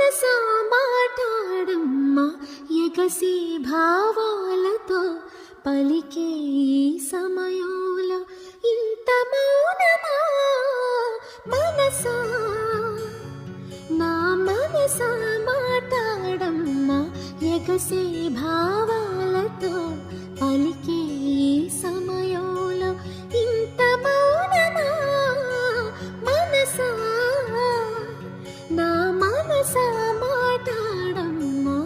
మనసా మాటాడమ్మా ఎగసి భావాలతో పలికే ఈ సమయంలో ఇంత మౌనమా మనసా నా మనసా మాటాడమ్మా ఎగసి భావాలతో పలికే ఈ సమయంలో ఇంత మౌనమా మనసా నా మనసా మాటాడమ్మా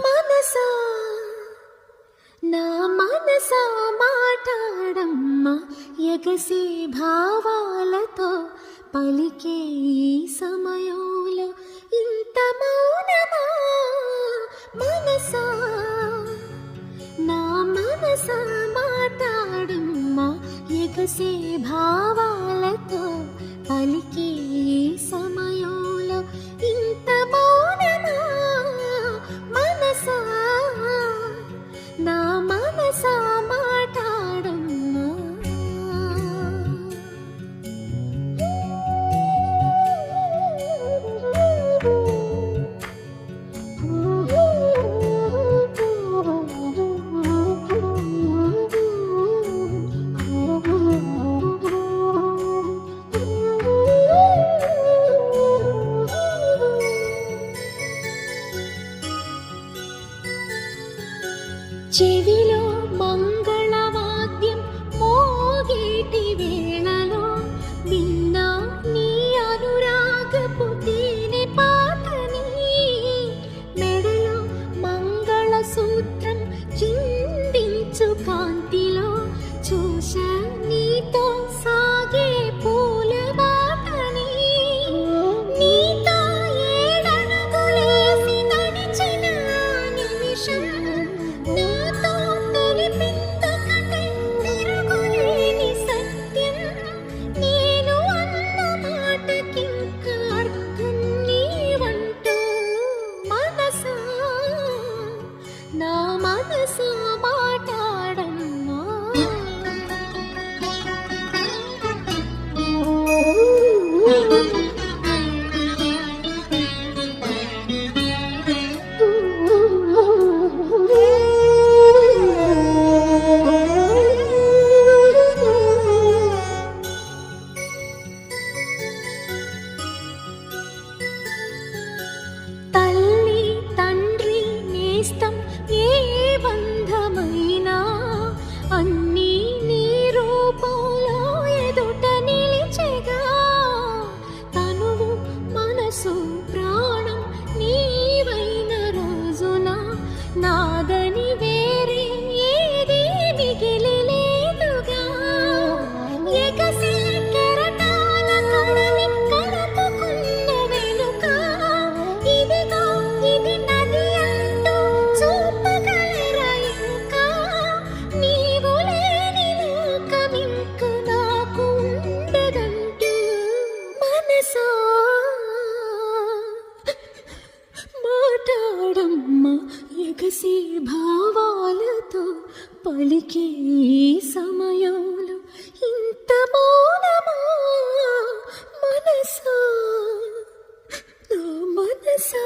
మనసా నా మనసా మాటాడమ్మా ఎగసి భావాలతో పలికే ఈ సమయంలో ఇంత మౌనమా మనసా నా మనసా మాటాడమ్మా ఎగసి భావాలతో పలికే ఈ సమయంలో ఇంత మౌనమా మనసా నా మనసా మాటాడమ్మా చెవిలో మంగళవాద్యం మోగేటి వేళలో విన్నా నీ అనురాగపు తేనె పాటని మెడలో మంగళసూత్రం చిందించు కాంతిలో చూశా నీతో సాగే పూల బాటని నీతో ఏడడుగులేసి నడిచిన నిమిషం నాతో తెలిపిందొకటే తిరుగులేని సత్యం నేను అన్న మాటకింక అర్థం నీవంటూ మనసా నా మనసా మాటాడమ్మా తల్లి తండ్రి నేస్తం ఏ బంధమైనా అన్నీ నీ రూపంలో ఎదుట నిలిచెగా తనువు మనసు ప్రాణం నీవైన రోజున నాదని వేరే ఏది మిగిలి లేదుగా ఎగసి కెరటాల కడలి కలుపుకున్న వెనుక ఇదిగో ఇది నది అంటూ చూపగలరా ఇంకా నీవు లేని లోకమింక నాకు ఉండదంటూ మనసా మాటాడమ్మా ఎగసి భావాలతో పలికే ఈ సమయంలో ఇంత మౌనమా మనసా నా మనసా